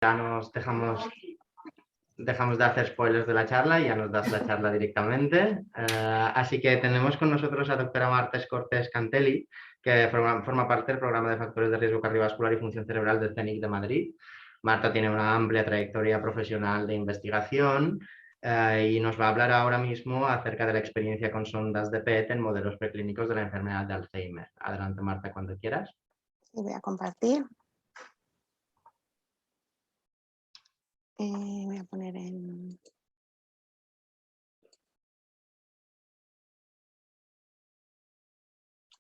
ya nos dejamos de hacer spoilers de la charla y ya nos das la charla directamente. Así que tenemos con nosotros a doctora Marta Cortés Cantelli, que forma parte del programa de factores de riesgo cardiovascular y función cerebral del CENIC de Madrid. Marta tiene una amplia trayectoria profesional de investigación y nos va a hablar ahora mismo acerca de la experiencia con sondas de PET en modelos preclínicos de la enfermedad de Alzheimer. Adelante, Marta, cuando quieras. Y voy a compartir. Voy a poner en...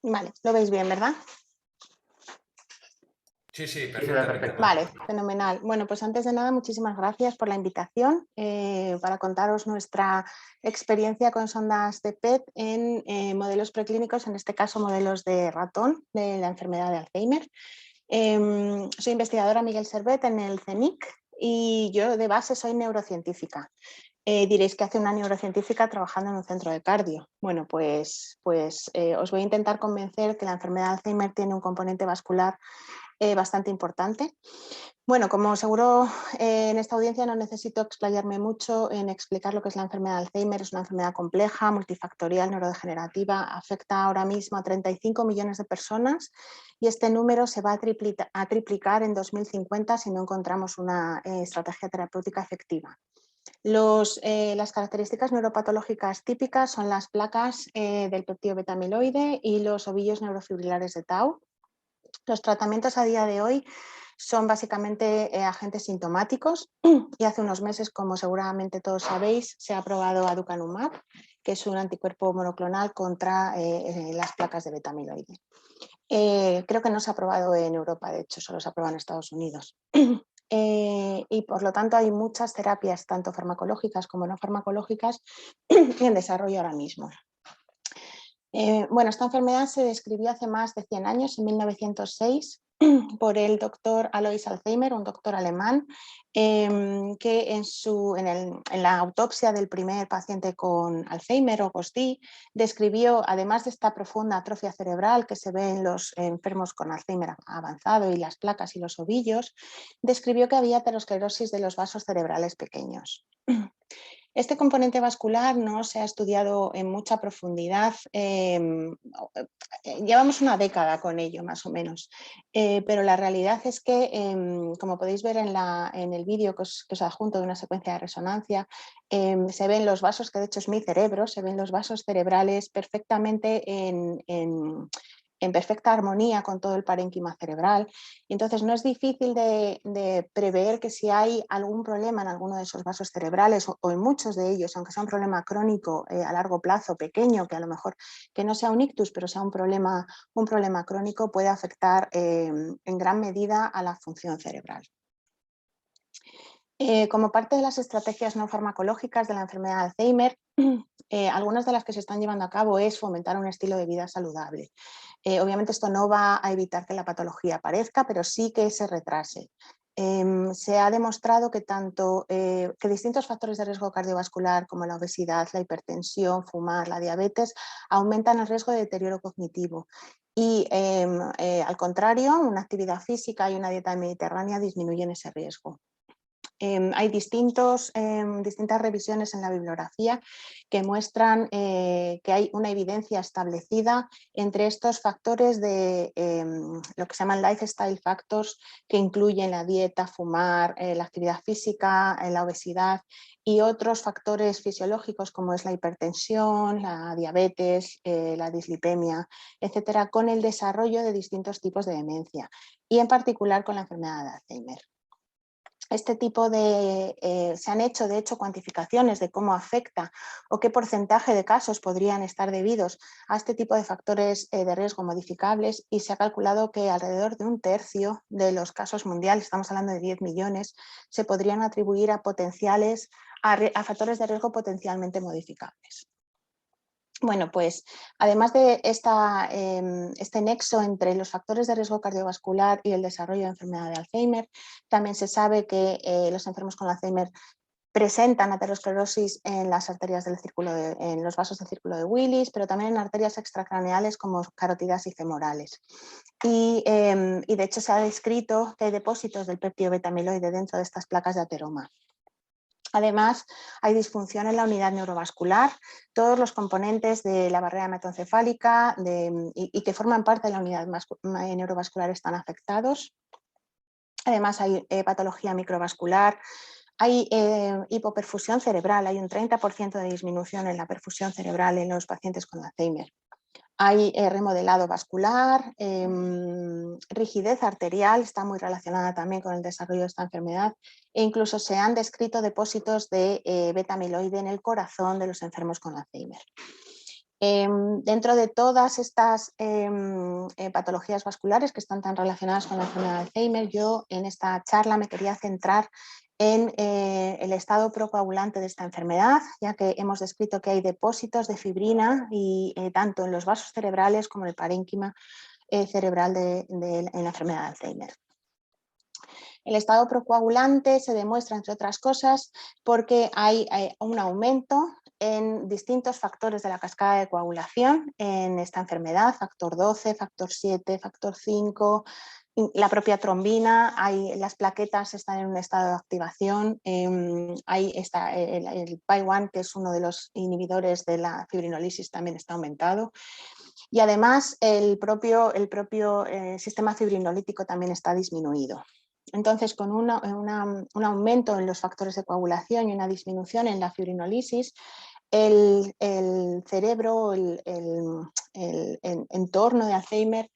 Vale, lo veis bien, ¿verdad? Sí, sí, perfectamente. Vale, fenomenal. Bueno, pues antes de nada, muchísimas gracias por la invitación para contaros nuestra experiencia con sondas de PET en modelos preclínicos, en este caso modelos de ratón de la enfermedad de Alzheimer. Soy investigadora Miguel Servet en el CENIC y yo de base soy neurocientífica. Diréis que hace una neurocientífica trabajando en un centro de cardio. Bueno, pues os voy a intentar convencer que la enfermedad de Alzheimer tiene un componente vascular bastante importante. Bueno, como seguro en esta audiencia no necesito explayarme mucho en explicar lo que es la enfermedad de Alzheimer. Es una enfermedad compleja, multifactorial, neurodegenerativa, afecta ahora mismo a 35 millones de personas y este número se va a triplicar en 2050 si no encontramos una estrategia terapéutica efectiva. Las características neuropatológicas típicas son las placas del péptido beta-amiloide y los ovillos neurofibrilares de Tau. Los tratamientos a día de hoy son básicamente agentes sintomáticos y hace unos meses, como seguramente todos sabéis, se ha aprobado aducanumab, que es un anticuerpo monoclonal contra las placas de beta-amiloide. Creo que no se ha aprobado en Europa, de hecho, solo se ha aprobado en Estados Unidos. Y por lo tanto hay muchas terapias, tanto farmacológicas como no farmacológicas, en desarrollo ahora mismo. Bueno, esta enfermedad se describió hace más de 100 años, en 1906, por el doctor Alois Alzheimer, un doctor alemán, que en la autopsia del primer paciente con Alzheimer o GOSD describió, además de esta profunda atrofia cerebral que se ve en los enfermos con Alzheimer avanzado y las placas y los ovillos, describió que había aterosclerosis de los vasos cerebrales pequeños. Este componente vascular no se ha estudiado en mucha profundidad, llevamos una década con ello más o menos, pero la realidad es que, como podéis ver en el vídeo que os adjunto de una secuencia de resonancia, se ven los vasos, que de hecho es mi cerebro, se ven los vasos cerebrales perfectamente en perfecta armonía con todo el parénquima cerebral. Y entonces no es difícil de prever que si hay algún problema en alguno de esos vasos cerebrales o en muchos de ellos, aunque sea un problema crónico a largo plazo, pequeño, que a lo mejor que no sea un ictus, pero sea un problema crónico, puede afectar en gran medida a la función cerebral. Como parte de las estrategias no farmacológicas de la enfermedad de Alzheimer, algunas de las que se están llevando a cabo es fomentar un estilo de vida saludable. Obviamente esto no va a evitar que la patología aparezca, pero sí que se retrase. Se ha demostrado que que distintos factores de riesgo cardiovascular como la obesidad, la hipertensión, fumar, la diabetes, aumentan el riesgo de deterioro cognitivo. Y al contrario, una actividad física y una dieta mediterránea disminuyen ese riesgo. Hay distintas revisiones en la bibliografía que muestran que hay una evidencia establecida entre estos factores de lo que se llaman lifestyle factors, que incluyen la dieta, fumar, la actividad física, la obesidad y otros factores fisiológicos como es la hipertensión, la diabetes, la dislipemia, etcétera, con el desarrollo de distintos tipos de demencia y en particular con la enfermedad de Alzheimer. Se han hecho, de hecho, cuantificaciones de cómo afecta o qué porcentaje de casos podrían estar debidos a este tipo de factores de riesgo modificables y se ha calculado que alrededor de un tercio de los casos mundiales, estamos hablando de 10 millones, se podrían atribuir a factores de riesgo potencialmente modificables. Bueno, pues además de este nexo entre los factores de riesgo cardiovascular y el desarrollo de enfermedad de Alzheimer, también se sabe que los enfermos con Alzheimer Presentan aterosclerosis en las arterias del círculo en los vasos del círculo de Willis, pero también en arterias extracraneales como carótidas y femorales. Y de hecho se ha descrito que hay depósitos del péptido beta-amiloide dentro de estas placas de ateroma. Además, hay disfunción en la unidad neurovascular. Todos los componentes de la barrera hematoencefálica y que forman parte de la unidad neurovascular están afectados. Además, hay patología microvascular, hay hipoperfusión cerebral, hay un 30% de disminución en la perfusión cerebral en los pacientes con Alzheimer. Hay remodelado vascular, rigidez arterial, está muy relacionada también con el desarrollo de esta enfermedad, e incluso se han descrito depósitos de beta-amiloide en el corazón de los enfermos con Alzheimer. Dentro de todas estas patologías vasculares que están tan relacionadas con la enfermedad de Alzheimer, yo en esta charla me quería centrar en el estado procoagulante de esta enfermedad, ya que hemos descrito que hay depósitos de fibrina y tanto en los vasos cerebrales como en el parénquima cerebral en la enfermedad de Alzheimer. El estado procoagulante se demuestra, entre otras cosas, porque hay un aumento en distintos factores de la cascada de coagulación en esta enfermedad, factor 12, factor 7, factor 5, la propia trombina, las plaquetas están en un estado de activación, ahí está el PAI-1, que es uno de los inhibidores de la fibrinolisis, también está aumentado. Y además el propio sistema fibrinolítico también está disminuido. Entonces, con un aumento en los factores de coagulación y una disminución en la fibrinolisis, el cerebro, el entorno de Alzheimer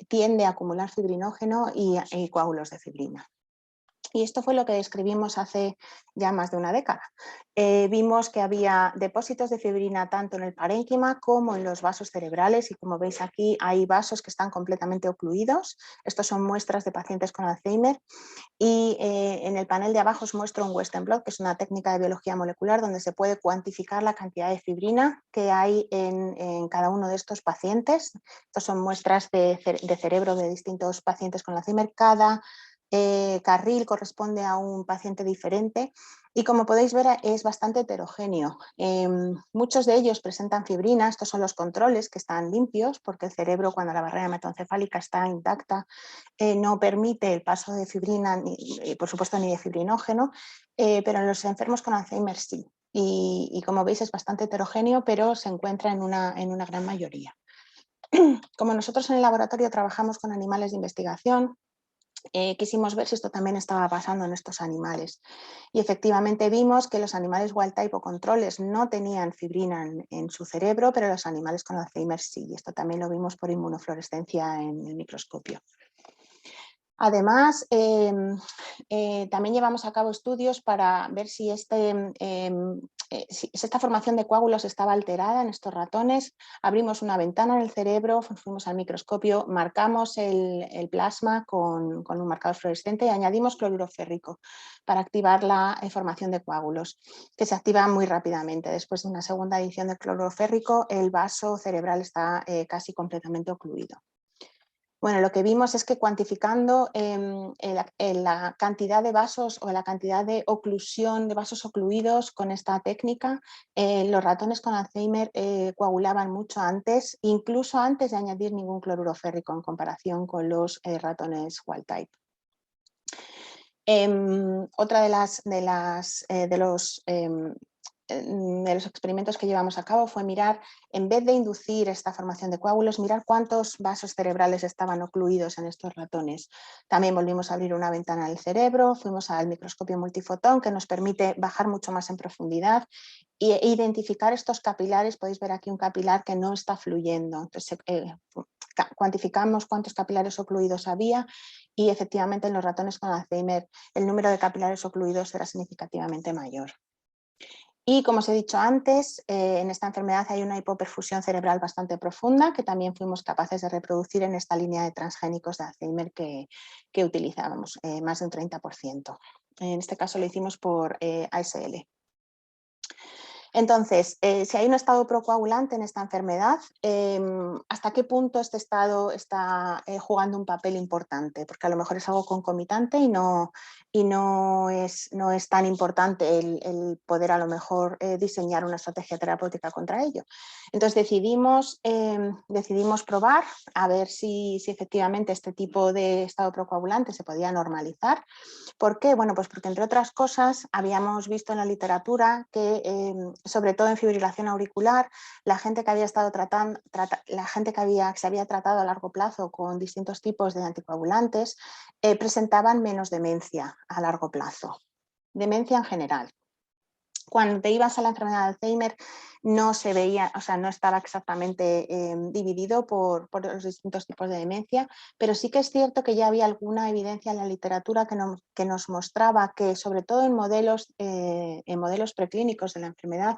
tiende a acumular fibrinógeno y coágulos de fibrina. Y esto fue lo que describimos hace ya más de una década. Vimos que había depósitos de fibrina tanto en el parénquima como en los vasos cerebrales, y como veis aquí hay vasos que están completamente ocluidos. Estos son muestras de pacientes con Alzheimer, y en el panel de abajo os muestro un Western blot, que es una técnica de biología molecular donde se puede cuantificar la cantidad de fibrina que hay en cada uno de estos pacientes. Estos son muestras de cerebro de distintos pacientes con Alzheimer. Cada carril corresponde a un paciente diferente y, como podéis ver, es bastante heterogéneo. Muchos de ellos presentan fibrina. Estos son los controles, que están limpios porque el cerebro, cuando la barrera hematoencefálica está intacta, no permite el paso de fibrina, por supuesto ni de fibrinógeno, pero en los enfermos con Alzheimer sí. Y como veis es bastante heterogéneo, pero se encuentra en una gran mayoría. Como nosotros en el laboratorio trabajamos con animales de investigación, quisimos ver si esto también estaba pasando en estos animales, y efectivamente vimos que los animales wild type o controles no tenían fibrina en su cerebro, pero los animales con Alzheimer sí, y esto también lo vimos por inmunofluorescencia en el microscopio. Además, también llevamos a cabo estudios para ver si esta formación de coágulos estaba alterada en estos ratones. Abrimos una ventana en el cerebro, fuimos al microscopio, marcamos el plasma con un marcador fluorescente y añadimos cloruro férrico para activar la formación de coágulos, que se activa muy rápidamente. Después de una segunda adición de cloruro férrico, el vaso cerebral está casi completamente ocluido. Bueno, lo que vimos es que cuantificando la cantidad de vasos o la cantidad de oclusión de vasos ocluidos con esta técnica, los ratones con Alzheimer coagulaban mucho antes, incluso antes de añadir ningún cloruro férrico en comparación con los ratones wild type. Otra de los experimentos que llevamos a cabo fue mirar, en vez de inducir esta formación de coágulos, mirar cuántos vasos cerebrales estaban ocluidos en estos ratones. También volvimos a abrir una ventana del cerebro, fuimos al microscopio multifotón, que nos permite bajar mucho más en profundidad e identificar estos capilares. Podéis ver aquí un capilar que no está fluyendo. Entonces, cuantificamos cuántos capilares ocluidos había, y efectivamente en los ratones con Alzheimer el número de capilares ocluidos era significativamente mayor. Y como os he dicho antes, en esta enfermedad hay una hipoperfusión cerebral bastante profunda, que también fuimos capaces de reproducir en esta línea de transgénicos de Alzheimer que utilizábamos, más de un 30%. En este caso lo hicimos por ASL. Entonces, si hay un estado procoagulante en esta enfermedad, ¿hasta qué punto este estado está jugando un papel importante? Porque a lo mejor es algo concomitante y no es tan importante el poder a lo mejor diseñar una estrategia terapéutica contra ello. Entonces decidimos probar a ver si efectivamente este tipo de estado procoagulante se podía normalizar. ¿Por qué? Bueno, pues porque entre otras cosas habíamos visto en la literatura que, sobre todo en fibrilación auricular, la gente que había estado tratando, se había tratado a largo plazo con distintos tipos de anticoagulantes, presentaban menos demencia a largo plazo, demencia en general. Cuando te ibas a la enfermedad de Alzheimer no se veía, o sea, no estaba exactamente dividido por los distintos tipos de demencia, pero sí que es cierto que ya había alguna evidencia en la literatura que nos mostraba que, sobre todo en modelos preclínicos de la enfermedad,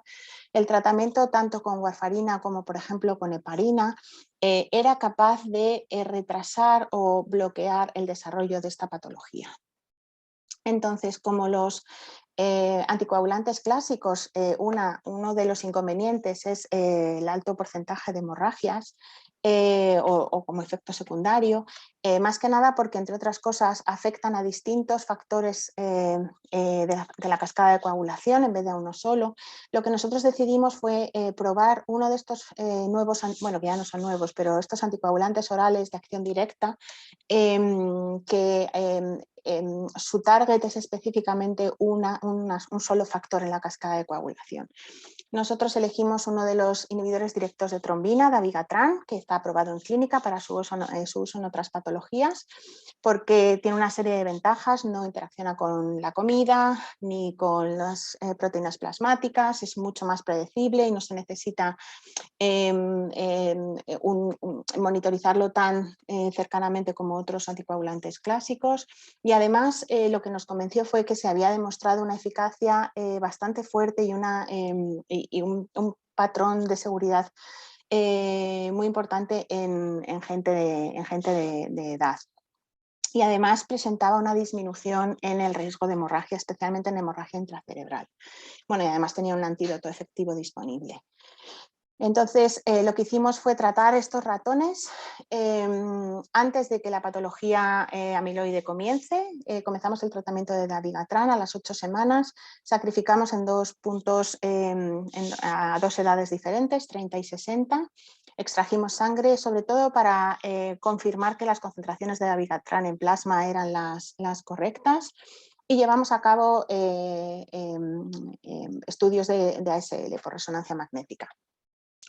el tratamiento tanto con warfarina como, por ejemplo, con heparina, era capaz de retrasar o bloquear el desarrollo de esta patología. Entonces, como los anticoagulantes clásicos, uno de los inconvenientes es el alto porcentaje de hemorragias o como efecto secundario, más que nada porque, entre otras cosas, afectan a distintos factores de la cascada de coagulación en vez de a uno solo. Lo que nosotros decidimos fue probar uno de estos nuevos, bueno, que ya no son nuevos, pero estos anticoagulantes orales de acción directa que su target es específicamente un solo factor en la cascada de coagulación. Nosotros elegimos uno de los inhibidores directos de trombina, dabigatran, que está aprobado en clínica para su uso en otras patologías, porque tiene una serie de ventajas: no interacciona con la comida ni con las proteínas plasmáticas, es mucho más predecible y no se necesita monitorizarlo tan cercanamente como otros anticoagulantes clásicos, y además lo que nos convenció fue que se había demostrado una eficacia bastante fuerte y un patrón de seguridad muy importante en gente de edad. Y además presentaba una disminución en el riesgo de hemorragia, especialmente en hemorragia intracerebral. Bueno, y además tenía un antídoto efectivo disponible. Entonces, lo que hicimos fue tratar estos ratones antes de que la patología amiloide comience. Comenzamos el tratamiento de dabigatran a las 8 semanas, sacrificamos en 2 puntos a 2 edades diferentes, 30 y 60. Extrajimos sangre, sobre todo para confirmar que las concentraciones de dabigatran en plasma eran las correctas. Y llevamos a cabo estudios de ASL por resonancia magnética.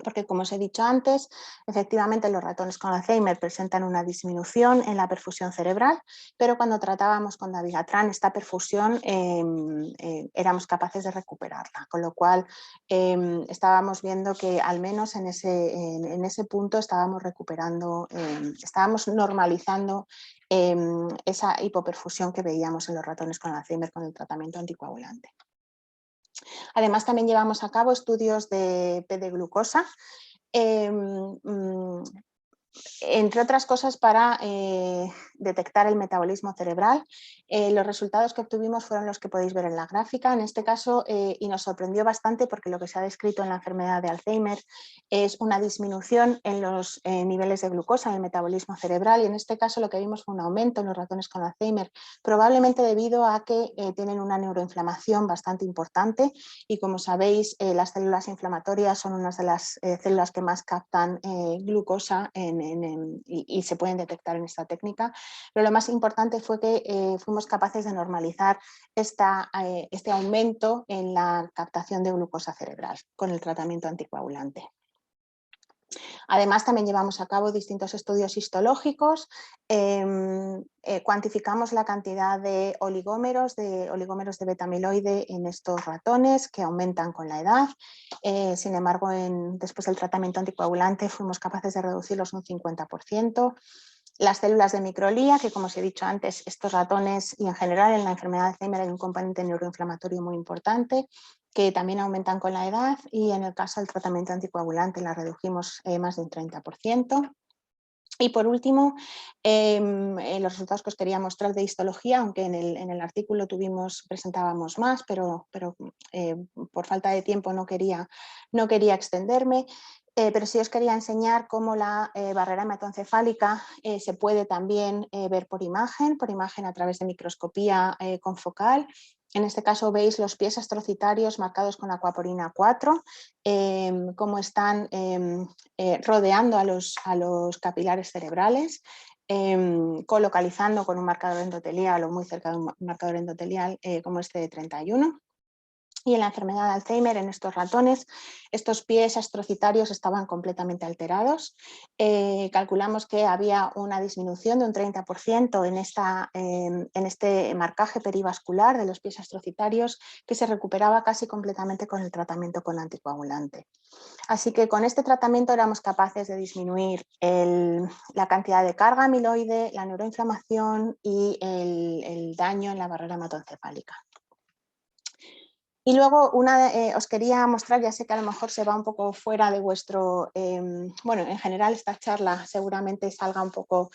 Porque, como os he dicho antes, efectivamente los ratones con Alzheimer presentan una disminución en la perfusión cerebral, pero cuando tratábamos con dabigatran esta perfusión éramos capaces de recuperarla, con lo cual estábamos viendo que al menos en ese punto estábamos recuperando, estábamos normalizando esa hipoperfusión que veíamos en los ratones con Alzheimer con el tratamiento anticoagulante. Además, también llevamos a cabo estudios de PET de glucosa, entre otras cosas para detectar el metabolismo cerebral. Los resultados que obtuvimos fueron los que podéis ver en la gráfica. En este caso, y nos sorprendió bastante porque lo que se ha descrito en la enfermedad de Alzheimer es una disminución en los niveles de glucosa en el metabolismo cerebral, y en este caso lo que vimos fue un aumento en los ratones con Alzheimer, probablemente debido a que tienen una neuroinflamación bastante importante, y como sabéis, las células inflamatorias son unas de las células que más captan glucosa y se pueden detectar en esta técnica. Pero lo más importante fue que fuimos capaces de normalizar este aumento en la captación de glucosa cerebral con el tratamiento anticoagulante. Además, también llevamos a cabo distintos estudios histológicos, cuantificamos la cantidad de oligómeros de beta-amiloide en estos ratones, que aumentan con la edad. Sin embargo, después del tratamiento anticoagulante fuimos capaces de reducirlos un 50%. Las células de microglía, que, como os he dicho antes, estos ratones y en general en la enfermedad de Alzheimer hay un componente neuroinflamatorio muy importante, que también aumentan con la edad, y en el caso del tratamiento anticoagulante la redujimos más de un 30%. Y por último, los resultados que os quería mostrar de histología, aunque en el artículo presentábamos más, pero por falta de tiempo no quería extenderme. Pero sí os quería enseñar cómo la barrera hematoencefálica se puede también ver por imagen a través de microscopía confocal. En este caso veis los pies astrocitarios marcados con acuaporina 4, cómo están rodeando a los capilares cerebrales, colocalizando con un marcador endotelial o muy cerca de un marcador endotelial como este de 31. Y en la enfermedad de Alzheimer, en estos ratones, estos pies astrocitarios estaban completamente alterados. Calculamos que había una disminución de un 30% en este marcaje perivascular de los pies astrocitarios, que se recuperaba casi completamente con el tratamiento con anticoagulante. Así que con este tratamiento éramos capaces de disminuir la cantidad de carga amiloide, la neuroinflamación y el daño en la barrera hematoencefálica. Y luego os quería mostrar, ya sé que a lo mejor se va un poco fuera de vuestro, bueno, en general esta charla seguramente salga un poco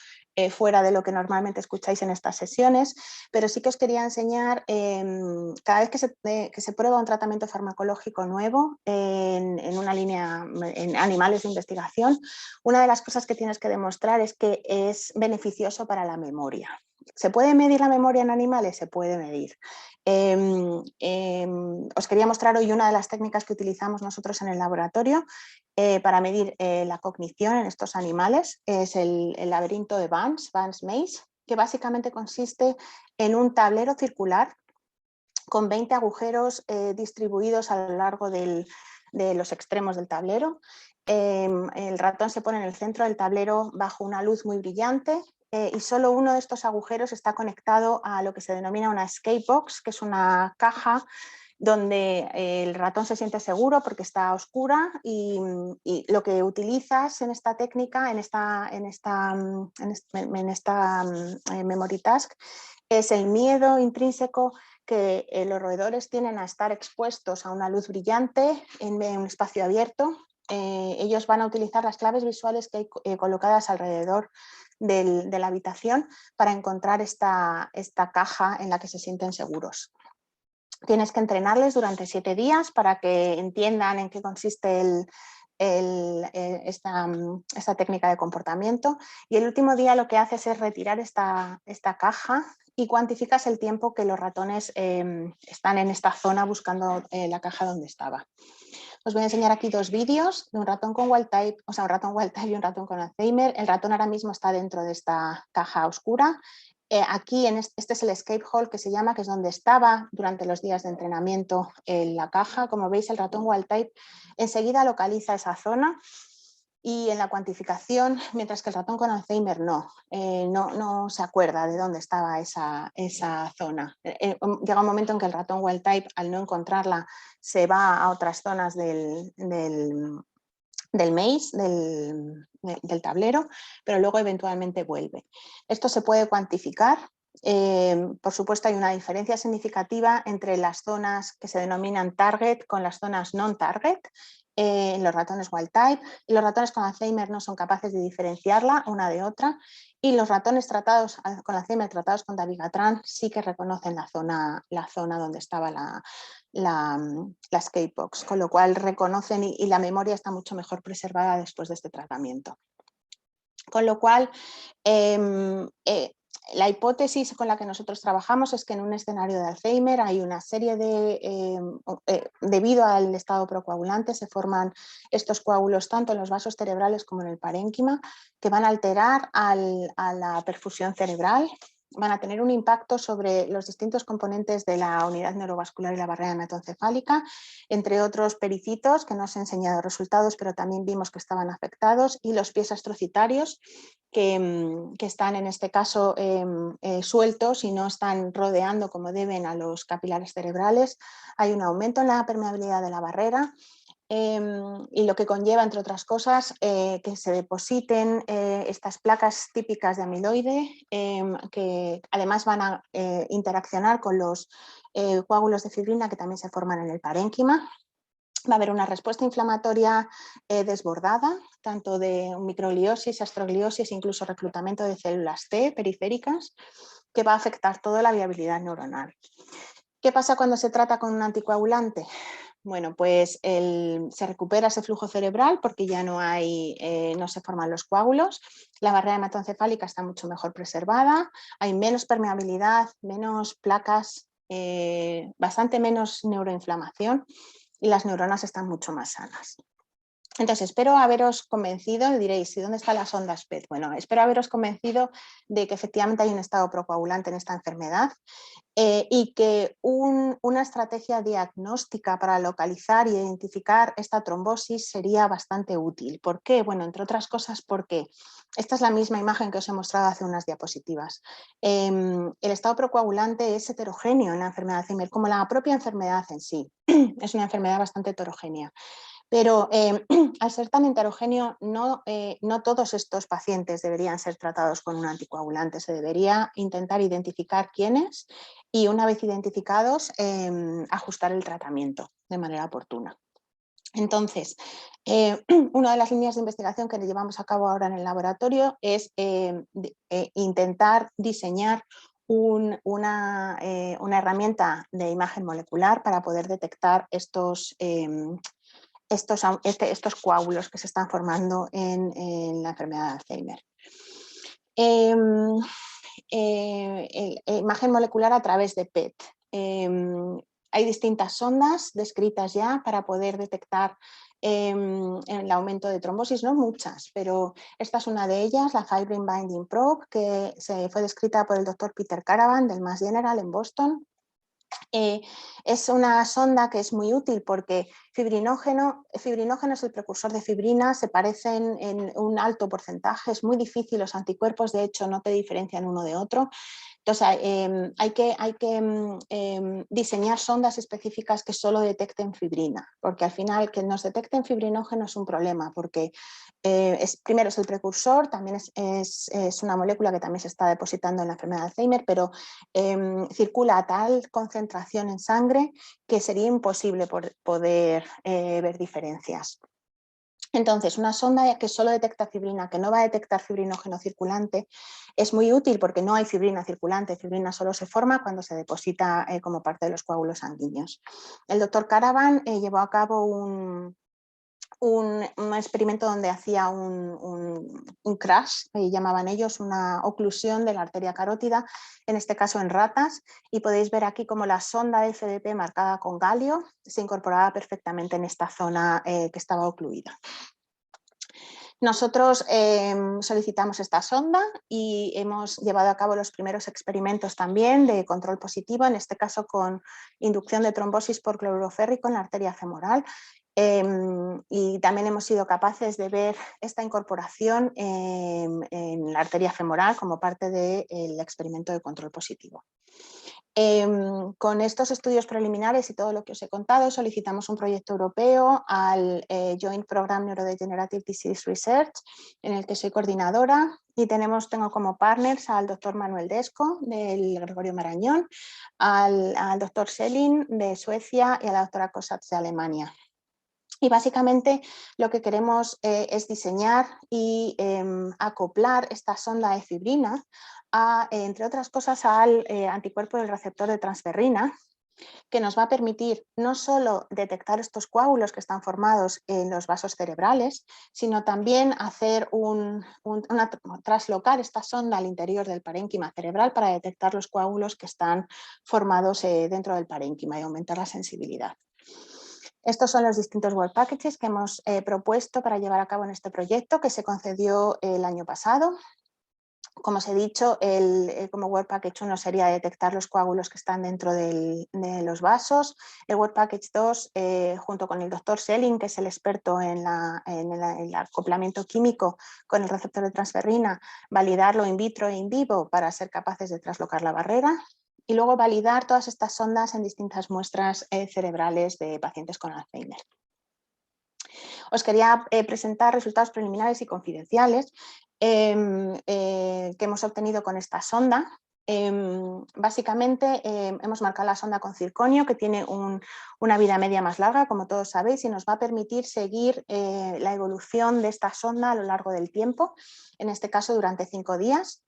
fuera de lo que normalmente escucháis en estas sesiones, pero sí que os quería enseñar, cada vez que se prueba un tratamiento farmacológico nuevo en una línea, en animales de investigación, una de las cosas que tienes que demostrar es que es beneficioso para la memoria. ¿Se puede medir la memoria en animales? Se puede medir. Os quería mostrar hoy una de las técnicas que utilizamos nosotros en el laboratorio para medir la cognición en estos animales. Es el laberinto de Vance Maze, que básicamente consiste en un tablero circular con 20 agujeros distribuidos a lo largo de los extremos del tablero. El ratón se pone en el centro del tablero bajo una luz muy brillante y solo uno de estos agujeros está conectado a lo que se denomina una escape box, que es una caja donde el ratón se siente seguro porque está a oscura y lo que utilizas en esta técnica, en esta memory task, es el miedo intrínseco que los roedores tienen a estar expuestos a una luz brillante en un espacio abierto. Ellos van a utilizar las claves visuales que hay colocadas alrededor de la habitación para encontrar esta caja en la que se sienten seguros. Tienes que entrenarles durante 7 días para que entiendan en qué consiste esta técnica de comportamiento, y el último día lo que haces es retirar esta caja y cuantificas el tiempo que los ratones están en esta zona buscando la caja donde estaba. Os voy a enseñar aquí 2 vídeos de un ratón con wild type, o sea, un ratón wild type y un ratón con Alzheimer. El ratón ahora mismo está dentro de esta caja oscura. Aquí este es el escape hole que se llama, que es donde estaba durante los días de entrenamiento en la caja. Como veis, el ratón wild type enseguida localiza esa zona y en la cuantificación, mientras que el ratón con Alzheimer no se acuerda de dónde estaba esa zona. Llega un momento en que el ratón wild type, al no encontrarla, se va a otras zonas del maze, del tablero, pero luego eventualmente vuelve. Esto se puede cuantificar. Por supuesto, hay una diferencia significativa entre las zonas que se denominan target con las zonas non-target. En los ratones wild type, y los ratones con Alzheimer no son capaces de diferenciarla una de otra, y los ratones tratados con Alzheimer tratados con dabigatran sí que reconocen la zona donde estaba la escape box, con lo cual reconocen y la memoria está mucho mejor preservada después de este tratamiento. Con lo cual, la hipótesis con la que nosotros trabajamos es que en un escenario de Alzheimer hay una serie debido al estado procoagulante, se forman estos coágulos tanto en los vasos cerebrales como en el parénquima, que van a alterar a la perfusión cerebral, van a tener un impacto sobre los distintos componentes de la unidad neurovascular y la barrera hematoencefálica, entre otros pericitos, que no os he enseñado resultados, pero también vimos que estaban afectados, y los pies astrocitarios, que están en este caso sueltos y no están rodeando como deben a los capilares cerebrales. Hay un aumento en la permeabilidad de la barrera, y lo que conlleva, entre otras cosas, que se depositen estas placas típicas de amiloide, que además van a interaccionar con los coágulos de fibrina que también se forman en el parénquima. Va a haber una respuesta inflamatoria desbordada, tanto de microgliosis, astrogliosis, incluso reclutamiento de células T periféricas, que va a afectar toda la viabilidad neuronal. ¿Qué pasa cuando se trata con un anticoagulante? Bueno, pues se recupera ese flujo cerebral porque ya no se forman los coágulos, la barrera hematoencefálica está mucho mejor preservada, hay menos permeabilidad, menos placas, bastante menos neuroinflamación y las neuronas están mucho más sanas. Entonces, espero haberos convencido, diréis, ¿y dónde están las ondas PET? Bueno, espero haberos convencido de que efectivamente hay un estado procoagulante en esta enfermedad y que una estrategia diagnóstica para localizar e identificar esta trombosis sería bastante útil. ¿Por qué? Bueno, entre otras cosas porque esta es la misma imagen que os he mostrado hace unas diapositivas. El estado procoagulante es heterogéneo en la enfermedad de Alzheimer, como la propia enfermedad en sí. Es una enfermedad bastante heterogénea. Pero al ser tan heterogéneo, no todos estos pacientes deberían ser tratados con un anticoagulante. Se debería intentar identificar quiénes y una vez identificados, ajustar el tratamiento de manera oportuna. Entonces, una de las líneas de investigación que llevamos a cabo ahora en el laboratorio es intentar diseñar una herramienta de imagen molecular para poder detectar estos coágulos que se están formando en la enfermedad de Alzheimer. Imagen molecular a través de PET. Hay distintas sondas descritas ya para poder detectar el aumento de trombosis, no muchas, pero esta es una de ellas, la Fibrin Binding Probe, que fue descrita por el doctor Peter Caravan del Mass General en Boston. Es una sonda que es muy útil porque fibrinógeno es el precursor de fibrina, se parecen en un alto porcentaje, es muy difícil, los anticuerpos de hecho no te diferencian uno de otro. Entonces hay que diseñar sondas específicas que solo detecten fibrina, porque al final que nos detecten fibrinógeno es un problema, porque primero es el precursor, también es una molécula que también se está depositando en la enfermedad de Alzheimer, pero circula a tal concentración en sangre que sería imposible poder ver diferencias. Entonces, una sonda que solo detecta fibrina, que no va a detectar fibrinógeno circulante, es muy útil porque no hay fibrina circulante, fibrina solo se forma cuando se deposita como parte de los coágulos sanguíneos. El doctor Caravan llevó a cabo un experimento donde hacía un crash, llamaban ellos, una oclusión de la arteria carótida, en este caso en ratas, y podéis ver aquí como la sonda de FDP marcada con galio se incorporaba perfectamente en esta zona que estaba ocluida. Nosotros solicitamos esta sonda y hemos llevado a cabo los primeros experimentos también de control positivo, en este caso con inducción de trombosis por cloruro férrico en la arteria femoral. Y también hemos sido capaces de ver esta incorporación en la arteria femoral como parte del experimento de control positivo. Con estos estudios preliminares y todo lo que os he contado, solicitamos un proyecto europeo al Joint Program Neurodegenerative Disease Research, en el que soy coordinadora, y tengo como partners al doctor Manuel Desco, del Gregorio Marañón, al doctor Selin, de Suecia, y a la doctora Kosatz, de Alemania. Y básicamente lo que queremos es diseñar y acoplar esta sonda de fibrina entre otras cosas, al anticuerpo del receptor de transferrina, que nos va a permitir no solo detectar estos coágulos que están formados en los vasos cerebrales, sino también hacer traslocar esta sonda al interior del parénquima cerebral para detectar los coágulos que están formados dentro del parénquima y aumentar la sensibilidad. Estos son los distintos Work Packages que hemos propuesto para llevar a cabo en este proyecto, que se concedió el año pasado. Como os he dicho, como Work Package 1 sería detectar los coágulos que están dentro de los vasos. El Work Package 2, junto con el doctor Selin, que es el experto en el acoplamiento químico con el receptor de transferrina, validarlo in vitro e in vivo para ser capaces de traslocar la barrera. Y luego validar todas estas sondas en distintas muestras cerebrales de pacientes con Alzheimer. Os quería presentar resultados preliminares y confidenciales que hemos obtenido con esta sonda. Básicamente hemos marcado la sonda con circonio, que tiene una vida media más larga, como todos sabéis, y nos va a permitir seguir la evolución de esta sonda a lo largo del tiempo, en este caso durante 5 días.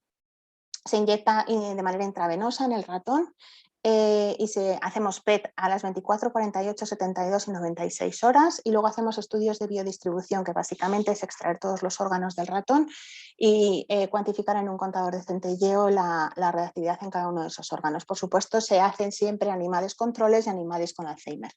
Se inyecta de manera intravenosa en el ratón y hacemos PET a las 24, 48, 72 y 96 horas, y luego hacemos estudios de biodistribución, que básicamente es extraer todos los órganos del ratón y cuantificar en un contador de centelleo la reactividad en cada uno de esos órganos. Por supuesto, se hacen siempre animales controles y animales con Alzheimer.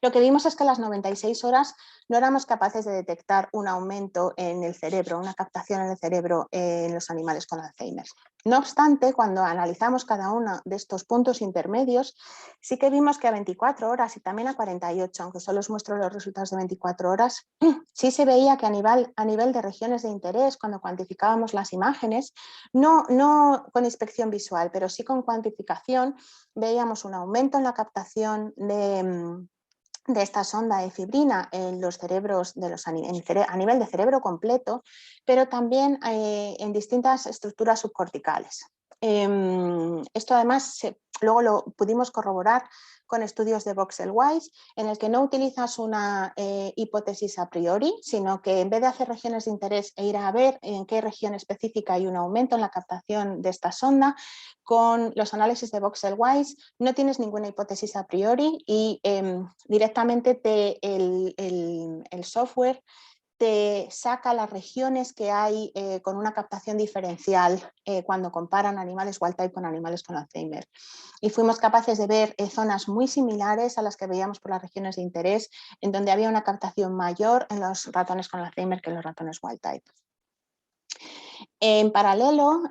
Lo que vimos es que a las 96 horas no éramos capaces de detectar un aumento en el cerebro, una captación en el cerebro en los animales con Alzheimer. No obstante, cuando analizamos cada uno de estos puntos intermedios, sí que vimos que a 24 horas y también a 48, aunque solo os muestro los resultados de 24 horas, sí se veía que a nivel de regiones de interés, cuando cuantificábamos las imágenes, no con inspección visual, pero sí con cuantificación, veíamos un aumento en la captación de esta sonda de fibrina en los cerebros a nivel de cerebro completo, pero también en distintas estructuras subcorticales. Esto además luego lo pudimos corroborar con estudios de Voxel-Wise, en el que no utilizas una hipótesis a priori, sino que en vez de hacer regiones de interés e ir a ver en qué región específica hay un aumento en la captación de esta sonda, con los análisis de Voxel-Wise no tienes ninguna hipótesis a priori y directamente el software te saca las regiones que hay con una captación diferencial cuando comparan animales wild type con animales con Alzheimer. Y fuimos capaces de ver zonas muy similares a las que veíamos por las regiones de interés, en donde había una captación mayor en los ratones con Alzheimer que en los ratones wild type. En paralelo,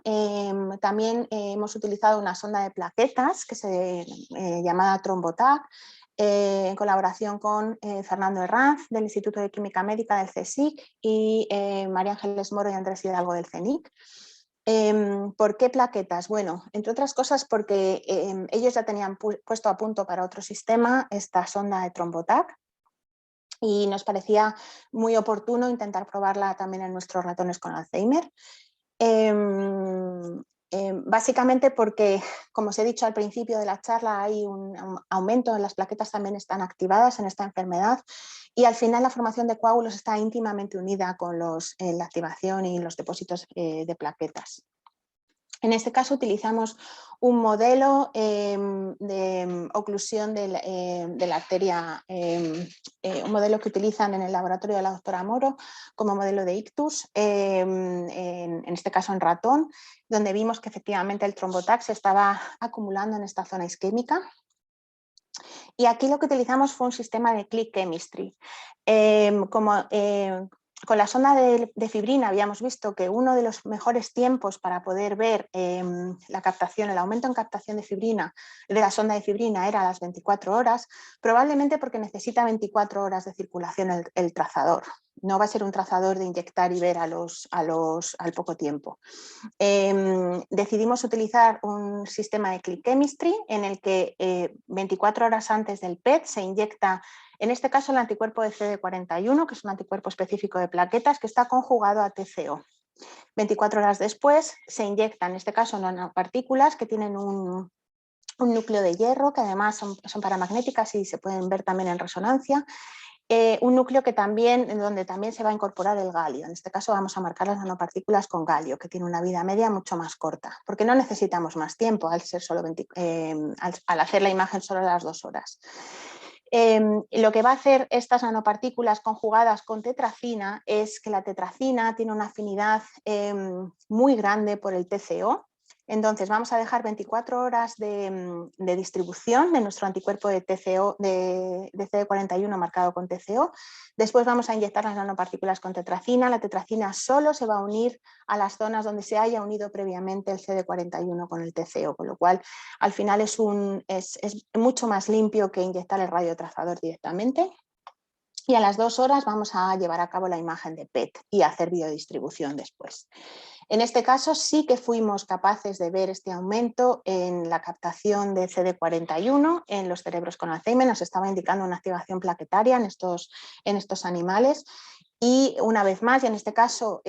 también hemos utilizado una sonda de plaquetas llamada TromboTAC, en colaboración con Fernando Herranz del Instituto de Química Médica del CSIC y María Ángeles Moro y Andrés Hidalgo del CENIC. ¿Por qué plaquetas? Bueno, entre otras cosas porque ellos ya tenían puesto a punto para otro sistema esta sonda de TromboTAC, y nos parecía muy oportuno intentar probarla también en nuestros ratones con Alzheimer. Básicamente porque, como os he dicho al principio de la charla, hay un aumento, las plaquetas también están activadas en esta enfermedad, y al final la formación de coágulos está íntimamente unida con la activación y los depósitos de plaquetas. En este caso utilizamos un modelo de oclusión de la arteria, un modelo que utilizan en el laboratorio de la doctora Moro como modelo de ictus, en este caso en ratón, donde vimos que efectivamente el TromboTAC se estaba acumulando en esta zona isquémica. Y aquí lo que utilizamos fue un sistema de click chemistry. Con la sonda de fibrina habíamos visto que uno de los mejores tiempos para poder ver la captación, el aumento en captación de fibrina de la sonda de fibrina era a las 24 horas, probablemente porque necesita 24 horas de circulación el trazador. No va a ser un trazador de inyectar y ver al poco tiempo. Decidimos utilizar un sistema de click chemistry en el que 24 horas antes del PET se inyecta, en este caso, el anticuerpo de CD41, que es un anticuerpo específico de plaquetas que está conjugado a TCO. 24 horas después se inyectan, en este caso, nanopartículas que tienen un núcleo de hierro, que además son paramagnéticas y se pueden ver también en resonancia. Un núcleo donde también se va a incorporar el galio. En este caso vamos a marcar las nanopartículas con galio, que tiene una vida media mucho más corta, porque no necesitamos más tiempo al hacer la imagen solo a las 2 horas. Lo que va a hacer estas nanopartículas conjugadas con tetracina es que la tetracina tiene una afinidad muy grande por el TCO. Entonces vamos a dejar 24 horas de distribución de nuestro anticuerpo de TCO, de CD41 marcado con TCO. Después vamos a inyectar las nanopartículas con tetracina. La tetracina solo se va a unir a las zonas donde se haya unido previamente el CD41 con el TCO, con lo cual al final es mucho más limpio que inyectar el radiotrazador directamente. Y a las 2 horas vamos a llevar a cabo la imagen de PET y hacer biodistribución después. En este caso sí que fuimos capaces de ver este aumento en la captación de CD41 en los cerebros con Alzheimer. Nos estaba indicando una activación plaquetaria en estos animales. Y una vez más, y en este caso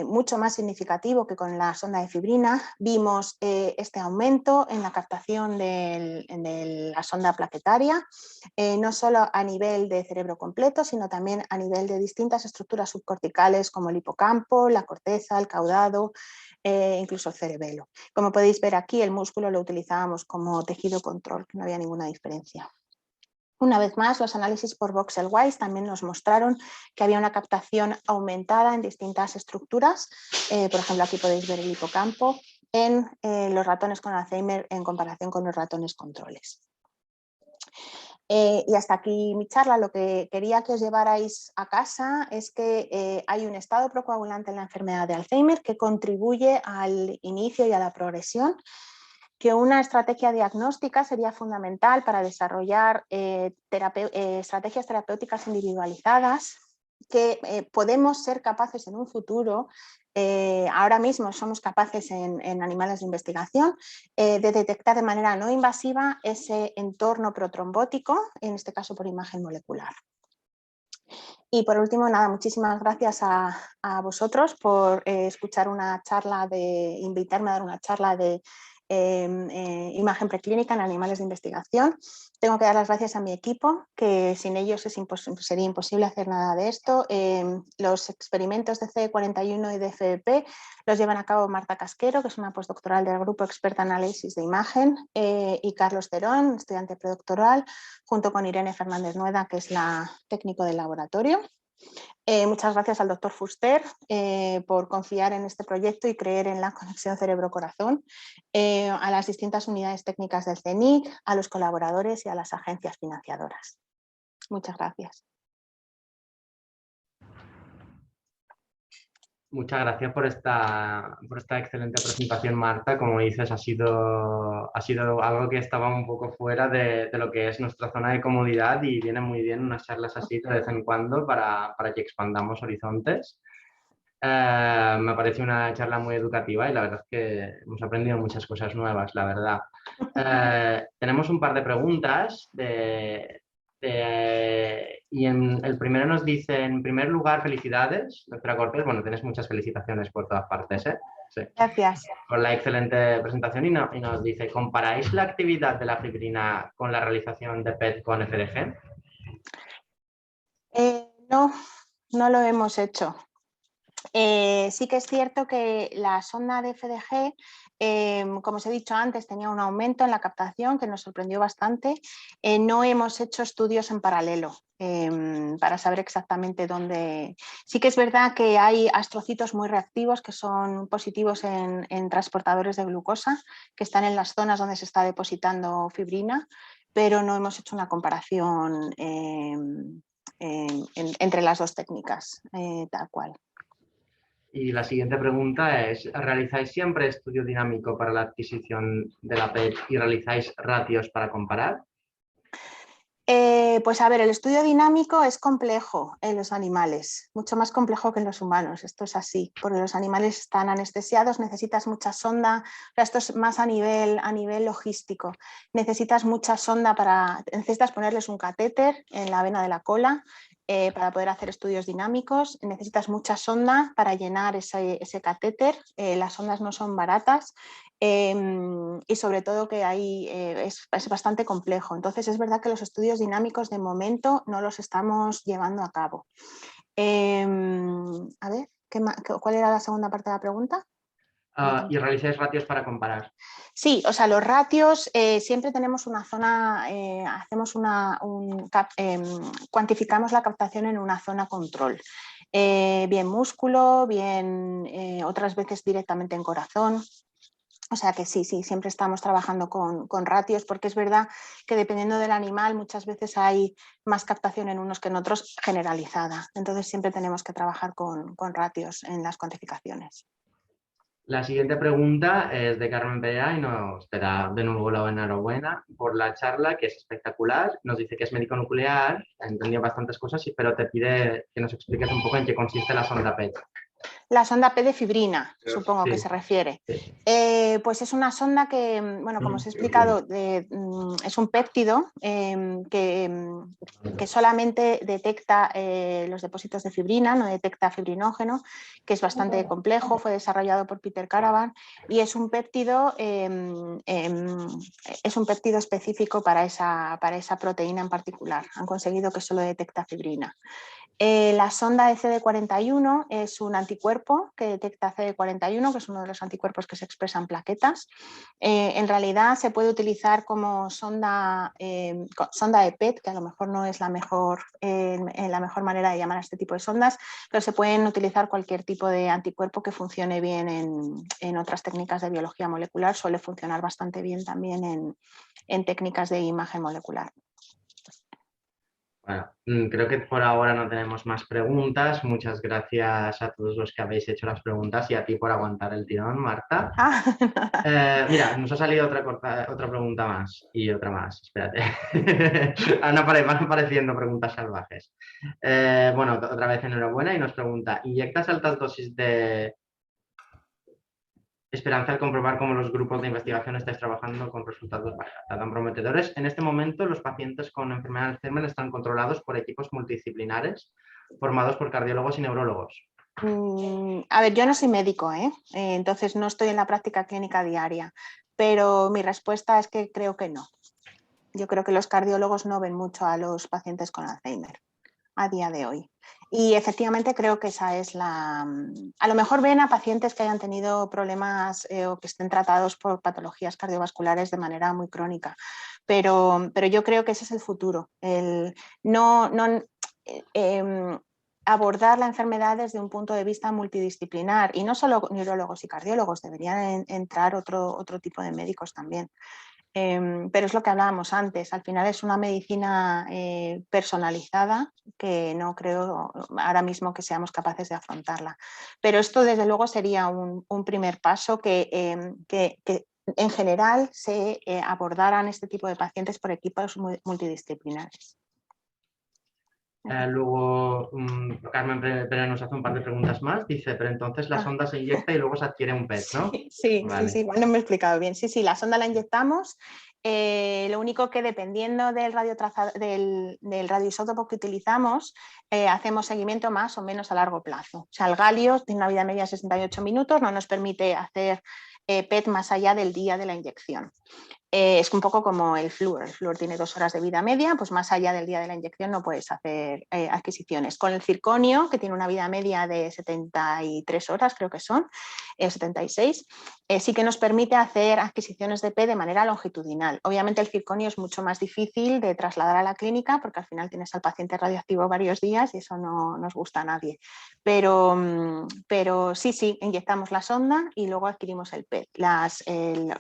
mucho más significativo que con la sonda de fibrina, vimos este aumento en la captación de la sonda plaquetaria, no solo a nivel de cerebro completo, sino también a nivel de distintas estructuras subcorticales como el hipocampo, la corteza, el caudado, incluso el cerebelo. Como podéis ver aquí, el músculo lo utilizábamos como tejido control, no había ninguna diferencia. Una vez más, los análisis por voxel-wise también nos mostraron que había una captación aumentada en distintas estructuras. Por ejemplo, aquí podéis ver el hipocampo en los ratones con Alzheimer en comparación con los ratones controles. Y hasta aquí mi charla. Lo que quería que os llevarais a casa es que hay un estado procoagulante en la enfermedad de Alzheimer que contribuye al inicio y a la progresión, que una estrategia diagnóstica sería fundamental para desarrollar estrategias terapéuticas individualizadas, que podemos ser capaces en un futuro, ahora mismo somos capaces en animales de investigación, de detectar de manera no invasiva ese entorno protrombótico, en este caso por imagen molecular. Y por último, nada, muchísimas gracias a vosotros por escuchar una charla, invitarme a dar una charla de imagen preclínica en animales de investigación. Tengo que dar las gracias a mi equipo, que sin ellos sería imposible hacer nada de esto. Los experimentos de C41 y de FEP los llevan a cabo Marta Casquero, que es una postdoctoral del grupo experta en análisis de imagen, y Carlos Terón, estudiante predoctoral, junto con Irene Fernández Nueda, que es la técnico del laboratorio. Muchas gracias al doctor Fuster por confiar en este proyecto y creer en la conexión cerebro-corazón, a las distintas unidades técnicas del CENIC, a los colaboradores y a las agencias financiadoras. Muchas gracias. Muchas gracias por esta excelente presentación, Marta. Como dices, ha sido algo que estaba un poco fuera de lo que es nuestra zona de comodidad y viene muy bien unas charlas así de vez en cuando para que expandamos horizontes. Me parece una charla muy educativa y la verdad es que hemos aprendido muchas cosas nuevas, la verdad. Tenemos un par de preguntas y el primero nos dice, en primer lugar, felicidades, doctora Cortés. Bueno, tienes muchas felicitaciones por todas partes, ¿eh? Sí. Gracias. Por la excelente presentación y nos dice, ¿comparáis la actividad de la fibrina con la realización de PET con FDG? No, no lo hemos hecho. Sí que es cierto que la sonda de FDG, como os he dicho antes, tenía un aumento en la captación que nos sorprendió bastante. No hemos hecho estudios en paralelo para saber exactamente dónde. Sí que es verdad que hay astrocitos muy reactivos que son positivos en transportadores de glucosa, que están en las zonas donde se está depositando fibrina, pero no hemos hecho una comparación entre las dos técnicas, tal cual. Y la siguiente pregunta es, ¿realizáis siempre estudio dinámico para la adquisición de la PET y realizáis ratios para comparar? Pues a ver, el estudio dinámico es complejo en los animales, mucho más complejo que en los humanos, esto es así, porque los animales están anestesiados, necesitas mucha sonda, esto es más a nivel logístico, necesitas mucha sonda necesitas ponerles un catéter en la vena de la cola para poder hacer estudios dinámicos, necesitas mucha sonda para llenar ese catéter, las sondas no son baratas. Y sobre todo que ahí es bastante complejo. Entonces es verdad que los estudios dinámicos de momento no los estamos llevando a cabo. A ver, ¿cuál era la segunda parte de la pregunta? ¿Y realizáis ratios para comparar? Sí, o sea, los ratios siempre tenemos una zona, cuantificamos la captación en una zona control. Bien músculo, bien otras veces directamente en corazón. O sea que sí, siempre estamos trabajando con ratios, porque es verdad que dependiendo del animal muchas veces hay más captación en unos que en otros generalizada. Entonces siempre tenemos que trabajar con ratios en las cuantificaciones. La siguiente pregunta es de Carmen Perea y nos da de nuevo la enhorabuena por la charla, que es espectacular. Nos dice que es médico nuclear, ha entendido bastantes cosas, pero te pide que nos expliques un poco en qué consiste la sonda PET. La sonda PET de fibrina, supongo que Sí, se refiere. sí. Pues es una sonda que, bueno, como os he explicado, es un péptido que solamente detecta los depósitos de fibrina, no detecta fibrinógeno, que es bastante complejo, fue desarrollado por Peter Caravan y es un péptido específico para esa proteína en particular. Han conseguido que solo detecta fibrina. La sonda de CD41 es un anticuerpo que detecta CD41, que es uno de los anticuerpos que se expresan en plaquetas. En realidad se puede utilizar como sonda de PET, que a lo mejor no es la mejor manera de llamar a este tipo de sondas, pero se pueden utilizar cualquier tipo de anticuerpo que funcione bien en otras técnicas de biología molecular. Suele funcionar bastante bien también en técnicas de imagen molecular. Bueno, creo que por ahora no tenemos más preguntas. Muchas gracias a todos los que habéis hecho las preguntas y a ti por aguantar el tirón, Marta. Mira, nos ha salido otra pregunta más y otra más. Espérate. Van apareciendo preguntas salvajes. Bueno, otra vez enhorabuena y nos pregunta, ¿inyectas altas dosis de esperanza al comprobar cómo los grupos de investigación estáis trabajando con resultados tan prometedores? En este momento, los pacientes con enfermedad de Alzheimer están controlados por equipos multidisciplinares formados por cardiólogos y neurólogos. A ver, yo no soy médico, entonces no estoy en la práctica clínica diaria, pero mi respuesta es que creo que no. Yo creo que los cardiólogos no ven mucho a los pacientes con Alzheimer a día de hoy. Y efectivamente creo que esa es la... A lo mejor ven a pacientes que hayan tenido problemas o que estén tratados por patologías cardiovasculares de manera muy crónica, pero yo creo que ese es el futuro. Abordar la enfermedad desde un punto de vista multidisciplinar y no solo neurólogos y cardiólogos, deberían entrar otro tipo de médicos también. Pero es lo que hablábamos antes, al final es una medicina personalizada que no creo ahora mismo que seamos capaces de afrontarla. Pero esto desde luego sería un primer paso que en general se abordaran este tipo de pacientes por equipos multidisciplinares. Luego, Carmen Pérez nos hace un par de preguntas más. Dice, pero entonces la sonda se inyecta y luego se adquiere un PET, ¿no? Sí, Vale. sí, igual no me he explicado bien. Sí, la sonda la inyectamos. Lo único que dependiendo del radioisótopo que utilizamos, hacemos seguimiento más o menos a largo plazo. O sea, el galio tiene una vida media de 68 minutos, no nos permite hacer PET más allá del día de la inyección. Es un poco como el flúor tiene 2 horas de vida media, pues más allá del día de la inyección no puedes hacer adquisiciones. Con el circonio, que tiene una vida media de 73 horas, creo que son, 76, sí que nos permite hacer adquisiciones de PET de manera longitudinal. Obviamente el circonio es mucho más difícil de trasladar a la clínica porque al final tienes al paciente radioactivo varios días y eso no nos gusta a nadie. Pero sí, inyectamos la sonda y luego adquirimos el PET.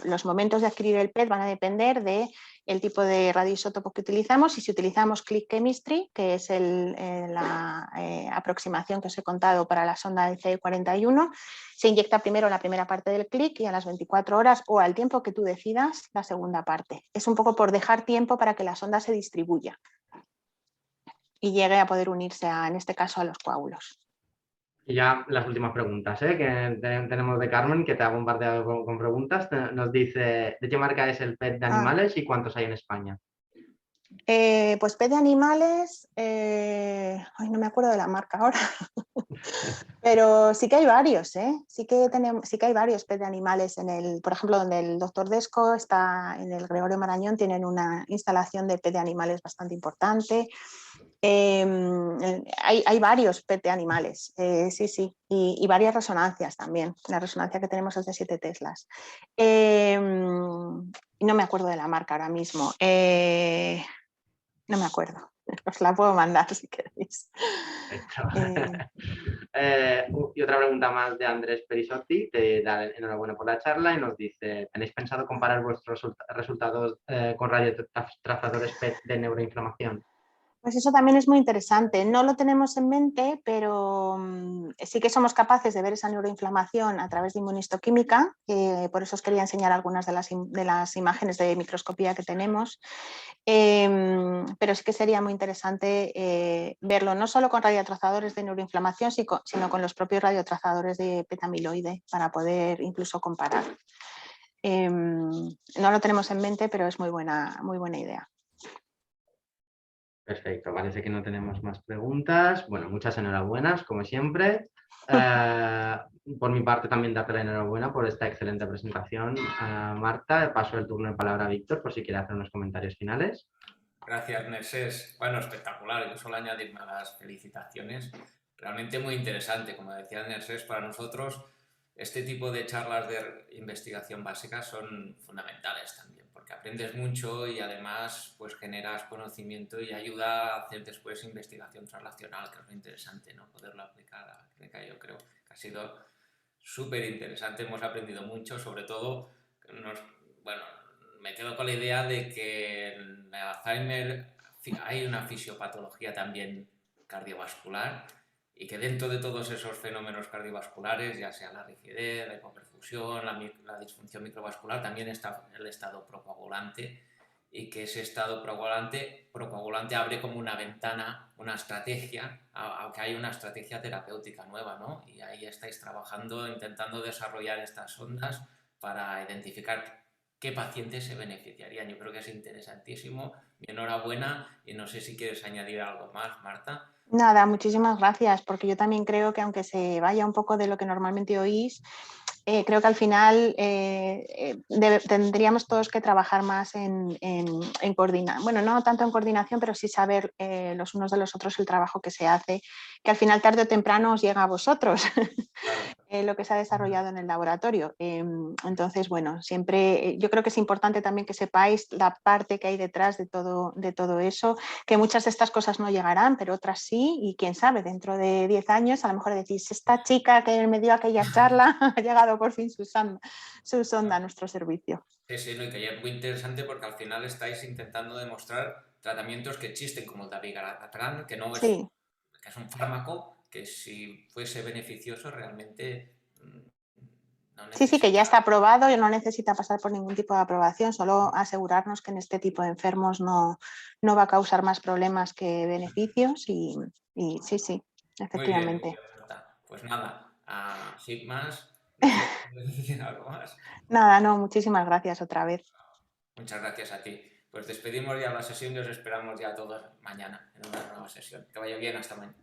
Los momentos de adquirir el PET van a depender del tipo de radioisótopo que utilizamos y si utilizamos Click Chemistry, que es la aproximación que os he contado para la sonda de CD41, se inyecta primero la primera parte del clic y a las 24 horas o al tiempo que tú decidas la segunda parte. Es un poco por dejar tiempo para que la sonda se distribuya y llegue a poder unirse, en este caso, a los coágulos. Y ya las últimas preguntas que tenemos de Carmen, que te ha bombardeado con preguntas. Nos dice, ¿de qué marca es el PET de animales y cuántos hay en España? Pues PET de animales, no me acuerdo de la marca ahora, pero sí que hay varios, sí que hay varios PET de animales por ejemplo, donde el doctor Desco está en el Gregorio Marañón, tienen una instalación de PET de animales bastante importante. Hay varios PET de animales, sí, y varias resonancias también. La resonancia que tenemos es de 7 teslas. No me acuerdo de la marca ahora mismo. No me acuerdo. Os la puedo mandar si queréis. Y otra pregunta más de Andrés Perisotti, te da enhorabuena por la charla y nos dice, ¿tenéis pensado comparar vuestros resultados con radiotrazadores PET de neuroinflamación? Pues eso también es muy interesante. No lo tenemos en mente, pero sí que somos capaces de ver esa neuroinflamación a través de inmunistoquímica. Por eso os quería enseñar algunas de las imágenes de microscopía que tenemos. Pero sí que sería muy interesante verlo no solo con radiotrazadores de neuroinflamación, sino con los propios radiotrazadores de beta-amiloide para poder incluso comparar. No lo tenemos en mente, pero es muy buena idea. Perfecto, parece que no tenemos más preguntas. Bueno, muchas enhorabuenas, como siempre. Por mi parte, también darte la enhorabuena por esta excelente presentación, Marta. Paso el turno de palabra a Víctor por si quiere hacer unos comentarios finales. Gracias, Mercedes. Bueno, espectacular. Yo solo añadirme a las felicitaciones. Realmente muy interesante. Como decía Mercedes, para nosotros este tipo de charlas de investigación básica son fundamentales también, porque aprendes mucho y además pues generas conocimiento y ayuda a hacer después investigación translacional, que es lo interesante, ¿no? Poderlo aplicar a la clínica. Yo creo que ha sido súper interesante. Hemos aprendido mucho, sobre todo, bueno, me quedo con la idea de que en el Alzheimer hay una fisiopatología también cardiovascular y que dentro de todos esos fenómenos cardiovasculares, ya sea la rigidez, la hipoperfusión, la disfunción microvascular, también está el estado procoagulante y que ese estado procoagulante abre como una ventana, una estrategia, aunque hay una estrategia terapéutica nueva, ¿no? Y ahí estáis trabajando, intentando desarrollar estas ondas para identificar qué pacientes se beneficiarían. Yo creo que es interesantísimo. Mi enhorabuena y no sé si quieres añadir algo más, Marta. Nada, muchísimas gracias, porque yo también creo que aunque se vaya un poco de lo que normalmente oís, creo que al final tendríamos todos que trabajar más en coordinación. Bueno, no tanto en coordinación, pero sí saber los unos de los otros el trabajo que se hace, que al final tarde o temprano os llega a vosotros. Lo que se ha desarrollado en el laboratorio. Entonces, bueno, siempre yo creo que es importante también que sepáis la parte que hay detrás de todo eso, que muchas de estas cosas no llegarán, pero otras sí, y quién sabe, dentro de 10 años a lo mejor decís, esta chica que me dio aquella charla ha llegado por fin su sonda a nuestro servicio. Sí, sí, no, y que es muy interesante porque al final estáis intentando demostrar tratamientos que existen como el dabigatran, que no es, Sí. que es un fármaco que si fuese beneficioso realmente no Sí, necesita... que ya está aprobado y no necesita pasar por ningún tipo de aprobación, solo asegurarnos que en este tipo de enfermos no va a causar más problemas que beneficios y sí, Muy bien, efectivamente. pues nada, sin más, no sé si quieres decir algo más. Nada, no, muchísimas gracias otra vez. Muchas gracias a ti. Pues despedimos ya la sesión y os esperamos ya todos mañana en una nueva sesión. Que vaya bien, hasta mañana.